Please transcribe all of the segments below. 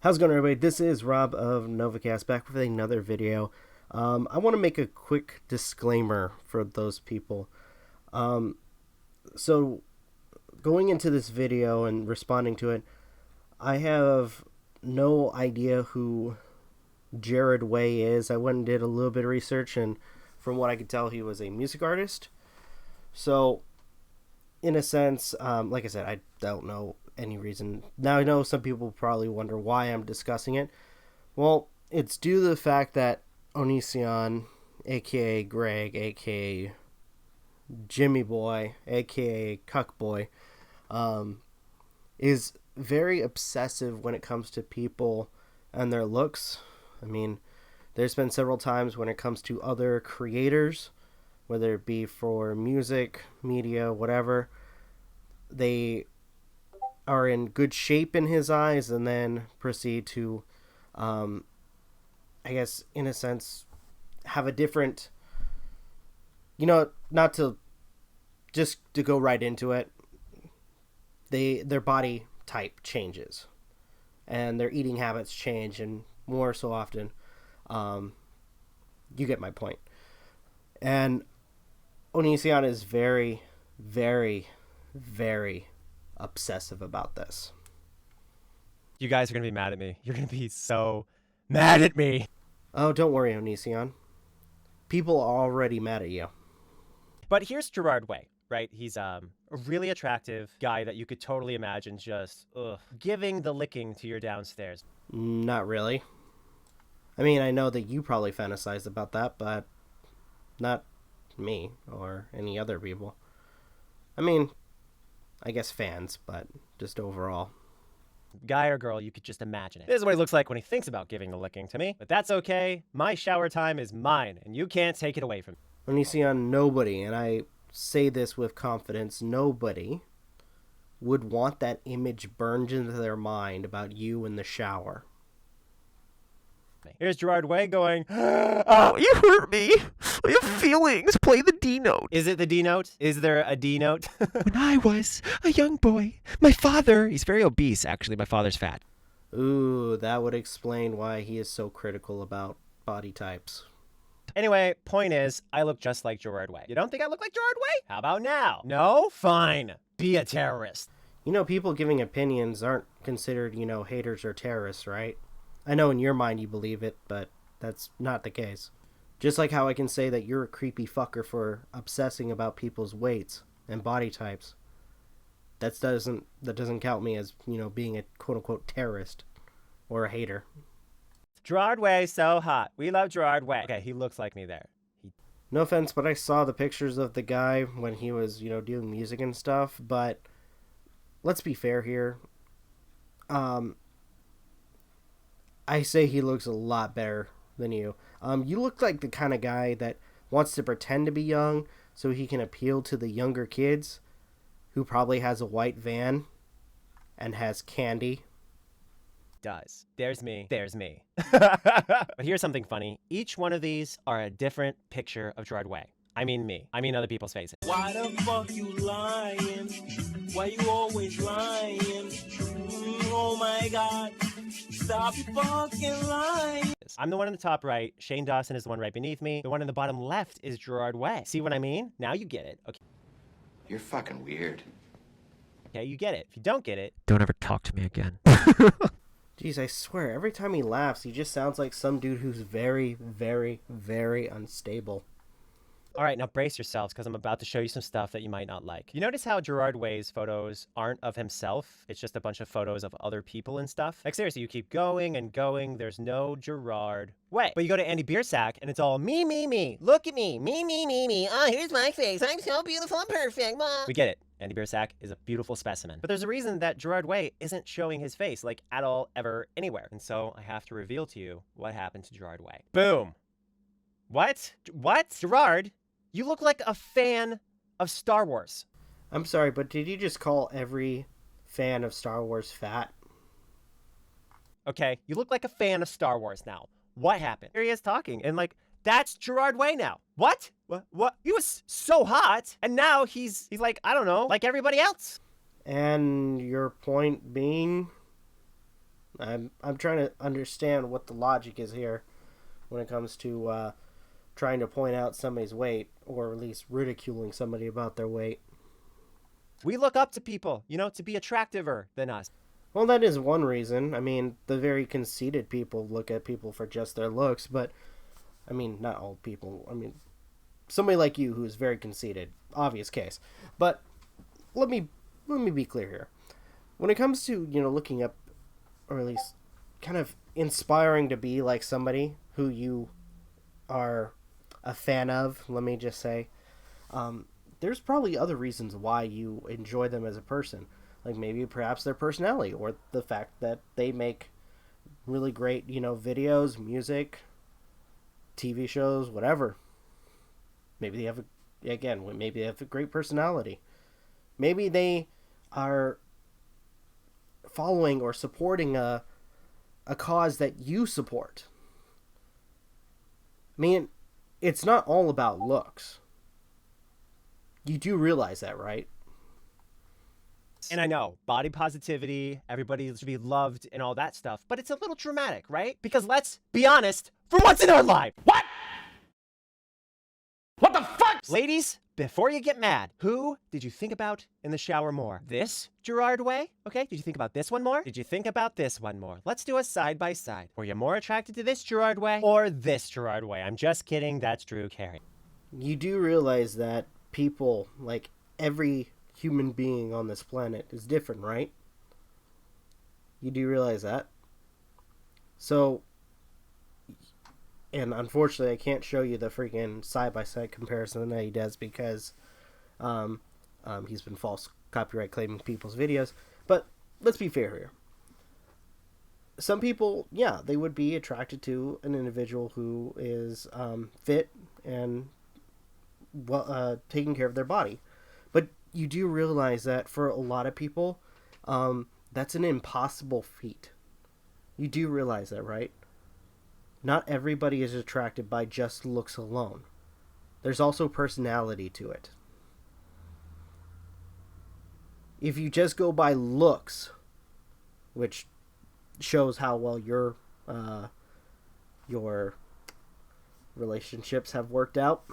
How's it going, everybody? This is Rob of Novakast, back with another video. I want to make a quick disclaimer for those people. So, going into this video and responding to it, I have no idea who Gerard Way is. I went and did a little bit of research, and from what I could tell, he was a music artist. So, in a sense, like I said, I don't know any reason. Now, I know some people probably wonder why I'm discussing it. Well, it's due to the fact that Anit-Onision, aka Greg, aka Jimmy Boy, aka Cuck Boy, is very obsessive when it comes to people and their looks. I mean, there's been several times when it comes to other creators, whether it be for music, media, whatever, they are in good shape in his eyes and then proceed to, I guess, in a sense, have a different, not to, just to go right into it, their body type changes and their eating habits change, and more so often, you get my point. And Anit-Onision is very, very, very obsessive about this. You guys are going to be mad at me. You're going to be so mad at me. Oh, don't worry, Anit-Onision. People are already mad at you. But here's Gerard Way, right? He's a really attractive guy that you could totally imagine just giving the licking to your downstairs. Not really. I mean, I know that you probably fantasize about that, but not me or any other people. I mean, I guess fans, but just overall. Guy or girl, you could just imagine it. This is what he looks like when he thinks about giving the licking to me. But that's okay. My shower time is mine, and you can't take it away from me. Anit-Onision, nobody, and I say this with confidence, nobody would want that image burned into their mind about you in the shower. Here's Gerard Way going, "Oh, you hurt me. I have feelings. Play the D note." Is it the D note? Is there a D note? When I was a young boy, my father, he's very obese, actually. My father's fat. Ooh, that would explain why he is so critical about body types. Anyway, point is, I look just like Gerard Way. You don't think I look like Gerard Way? How about now? No? Fine. Be a terrorist. People giving opinions aren't considered, haters or terrorists, right? I know in your mind you believe it, but that's not the case. Just like how I can say that you're a creepy fucker for obsessing about people's weights and body types. That doesn't count me as, being a quote-unquote terrorist or a hater. Gerard Way, so hot. We love Gerard Way. Okay, he looks like me there. No offense, but I saw the pictures of the guy when he was, doing music and stuff, but let's be fair here. I say he looks a lot better than you. You look like the kind of guy that wants to pretend to be young so he can appeal to the younger kids, who probably has a white van and has candy. Does. There's me. There's me. But here's something funny. Each one of these are a different picture of Gerard Way. I mean me. I mean other people's faces. Why the fuck you lying? Why you always lying? Oh my God. Stop fucking lying. I'm the one in the top right. Shane Dawson is the one right beneath me. The one in the bottom left is Gerard Way. See what I mean? Now you get it. Okay. You're fucking weird. Okay, you get it. If you don't get it, Don't ever talk to me again. Jeez, I swear, every time he laughs, he just sounds like some dude who's very, very, very unstable. all right, now brace yourselves because I'm about to show you some stuff that you might not like. You notice how Gerard Way's photos aren't of himself? It's just a bunch of photos of other people and stuff. Like seriously, you keep going and going. There's no Gerard Way. But you go to Andy Biersack and it's all me, me, me. Look at me. Me, me, me, me. Oh, here's my face. I'm so beautiful and perfect. Blah. We get it. Andy Biersack is a beautiful specimen. But there's a reason that Gerard Way isn't showing his face, like, at all, ever, anywhere. And so I have to reveal to you what happened to Gerard Way. Boom. What? What? Gerard, you look like a fan of Star Wars. I'm sorry, but did you just call every fan of Star Wars fat? Okay, you look like a fan of Star Wars now. What happened? Here he is talking, and like, that's Gerard Way now. What? What? He was so hot, and now he's like, I don't know, like everybody else. And your point being? I'm trying to understand what the logic is here when it comes to trying to point out somebody's weight, or at least ridiculing somebody about their weight. We look up to people, to be attractiver than us. Well, that is one reason. I mean, the very conceited people look at people for just their looks, but, I mean, not all people. I mean, somebody like you who is very conceited, obvious case. But let me be clear here. When it comes to, looking up, or at least kind of inspiring to be like somebody who you are a fan of, let me just say, there's probably other reasons why you enjoy them as a person. Like maybe perhaps their personality, or the fact that they make really great, videos, music, TV shows, whatever. Maybe they have maybe they have a great personality. Maybe they are following or supporting a cause that you support. I mean, it's not all about looks. You do realize that, right? And I know, body positivity, everybody should be loved and all that stuff, but it's a little dramatic, right? Because let's be honest, for once in our life. What? What the fuck? Ladies, before you get mad, who did you think about in the shower more? This Gerard way? Okay, did you think about this one more? Did you think about this one more? Let's do a side by side. Were you more attracted to this Gerard way or this Gerard way? I'm just kidding, that's Drew Carey. You do realize that people, like every human being on this planet, is different, right? You do realize that. So, and unfortunately I can't show you the freaking side-by-side comparison that he does because he's been false copyright claiming people's videos. But let's be fair here. Some people, yeah, they would be attracted to an individual who is fit and taking care of their body. But you do realize that for a lot of people, that's an impossible feat. You do realize that, right? Not everybody is attracted by just looks alone. There's also personality to it. If you just go by looks, which shows how well your relationships have worked out.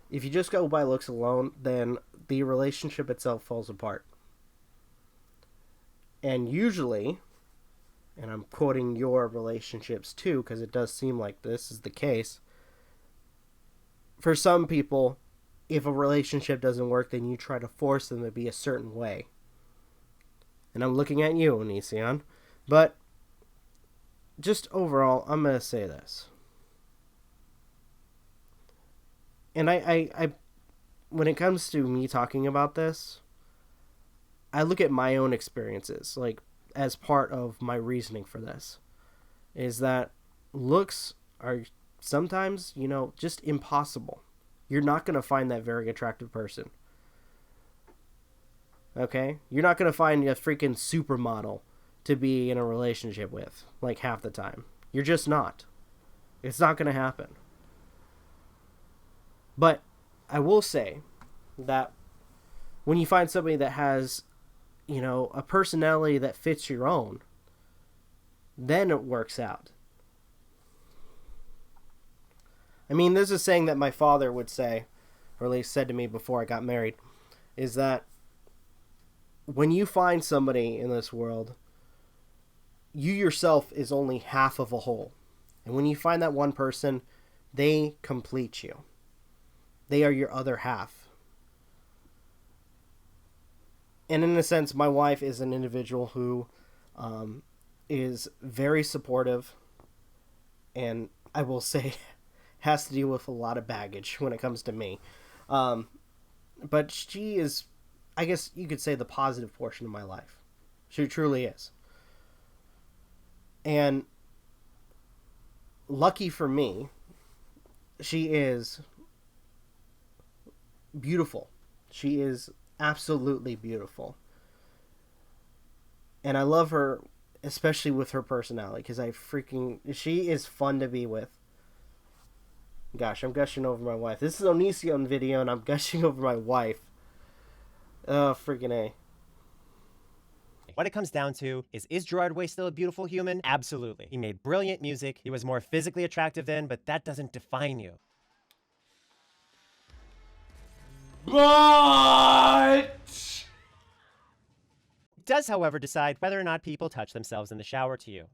If you just go by looks alone, then the relationship itself falls apart. And usually, and I'm quoting your relationships too, because it does seem like this is the case, for some people, if a relationship doesn't work, then you try to force them to be a certain way. And I'm looking at you, Anit-Onision. But just overall, I'm going to say this. And I when it comes to me talking about this, I look at my own experiences, like, as part of my reasoning for this, is that looks are sometimes, just impossible. You're not going to find that very attractive person. Okay? You're not going to find a freaking supermodel to be in a relationship with, like, half the time. You're just not. It's not going to happen. But I will say that when you find somebody that has, a personality that fits your own, then it works out. I mean, there's a saying that my father would say, or at least said to me before I got married, is that when you find somebody in this world, you yourself is only half of a whole. And when you find that one person, they complete you. They are your other half. And in a sense, my wife is an individual who is very supportive, and I will say has to deal with a lot of baggage when it comes to me. But she is, I guess you could say, the positive portion of my life. She truly is. And lucky for me, she is beautiful. She is absolutely beautiful. And I love her, especially with her personality, because she is fun to be with. Gosh, I'm gushing over my wife. This is an Anit-Onision video, and I'm gushing over my wife. Oh, freaking A. What it comes down to is Gerard Way still a beautiful human? Absolutely. He made brilliant music. He was more physically attractive then, but that doesn't define you. But It does, however, decide whether or not people touch themselves in the shower to you.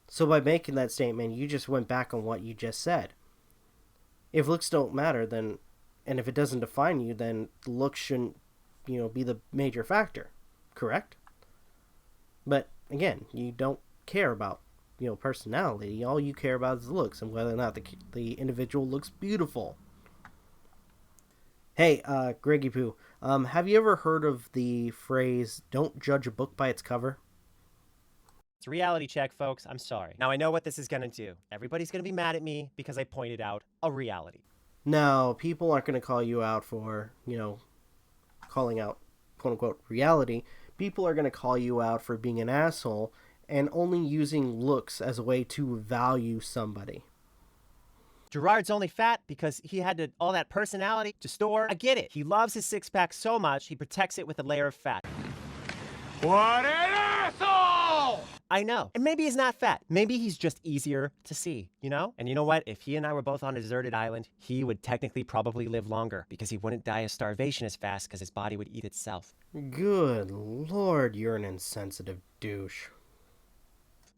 So by making that statement, you just went back on what you just said. If looks don't matter, then, and if it doesn't define you, then looks shouldn't, be the major factor, correct? But again, you don't care about, personality. All you care about is looks and whether or not the individual looks beautiful. Hey, Greggy Poo, have you ever heard of the phrase, don't judge a book by its cover? It's a reality check, folks. I'm sorry. Now, I know what this is going to do. Everybody's going to be mad at me because I pointed out a reality. No, people aren't going to call you out for, calling out quote-unquote reality. People are going to call you out for being an asshole and only using looks as a way to value somebody. Gerard's only fat because he had all that personality to store. I get it. He loves his six-pack so much, he protects it with a layer of fat. what an asshole! I know. And maybe he's not fat. Maybe he's just easier to see, And you know what? If he and I were both on a deserted island, he would technically probably live longer because he wouldn't die of starvation as fast because his body would eat itself. Good lord, you're an insensitive douche.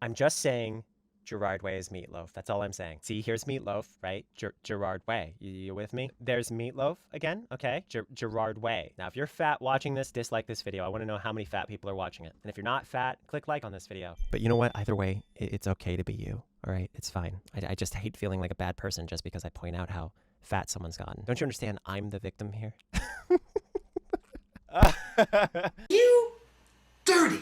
I'm just saying Gerard Way is Meatloaf. That's all I'm saying. See, here's Meatloaf, right? Gerard Way. You with me? There's Meatloaf again, okay? Gerard Way. Now, if you're fat watching this, dislike this video. I want to know how many fat people are watching it. And if you're not fat, click like on this video. But you know what? Either way, it's okay to be you, all right? It's fine. I just hate feeling like a bad person just because I point out how fat someone's gotten. Don't you understand I'm the victim here? You dirty,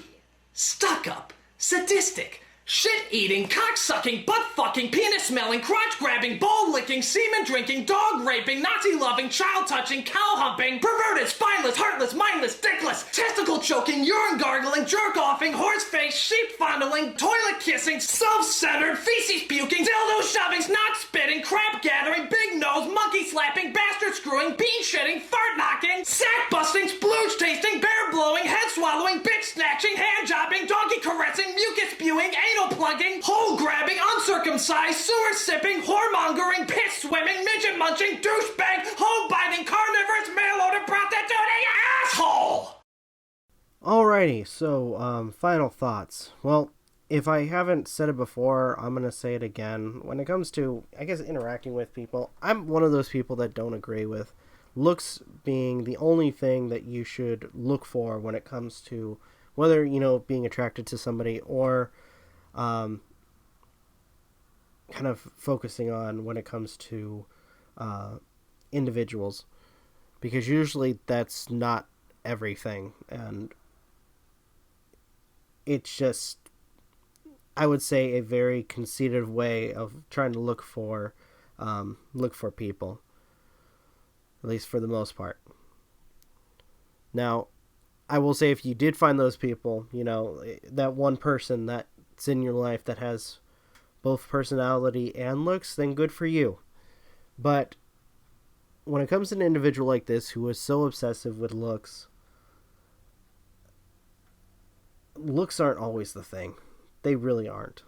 stuck-up, sadistic, shit-eating, cock-sucking, butt-fucking, penis-smelling, crotch-grabbing, ball-licking, semen-drinking, dog-raping, Nazi-loving, child-touching, cow-humping, perverted, spineless, heartless, mindless, dickless, testicle-choking, urine-gargling, jerk-offing, horse-face, sheep-fondling, toilet-kissing, self-centered, feces-puking, dildo-shoving, snot-spitting, crap-gathering, big nose, monkey-slapping, bastard-screwing, bean-shitting, fart-knocking, sack-busting, splooge-tasting, bear-blowing, head-swallowing, bitch-snatching, hand-jobbing, donkey-caressing, mucus-spewing, anal-plugging, hole-grabbing, uncircumcised, sewer-sipping, whoremongering, piss-swimming, midget-munching, douchebag, home-biting, carnivorous, mail-order prostituting asshole! Alrighty, so, final thoughts. Well, if I haven't said it before, I'm going to say it again. When it comes to, I guess, interacting with people, I'm one of those people that don't agree with looks being the only thing that you should look for when it comes to whether, being attracted to somebody or kind of focusing on when it comes to individuals. Because usually that's not everything. And it's just, I would say, a very conceited way of trying to look for people, at least for the most part. Now, I will say if you did find those people, that one person that's in your life that has both personality and looks, then good for you. But when it comes to an individual like this who is so obsessive with looks aren't always the thing. They really aren't.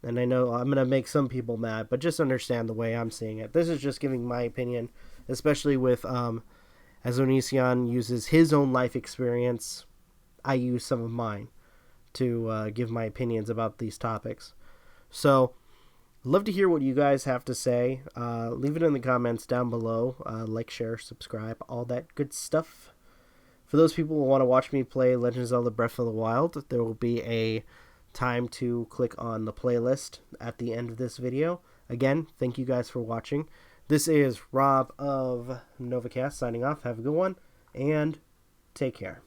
And I know I'm going to make some people mad, but just understand the way I'm seeing it. This is just giving my opinion, especially with, as Anit-Onision uses his own life experience, I use some of mine to give my opinions about these topics. So, love to hear what you guys have to say. Leave it in the comments down below. Like, share, subscribe, all that good stuff. For those people who want to watch me play Legend of Zelda Breath of the Wild, there will be a time to click on the playlist at the end of this video. Again, thank you guys for watching. This is Rob of Novakast signing off. Have a good one, and take care.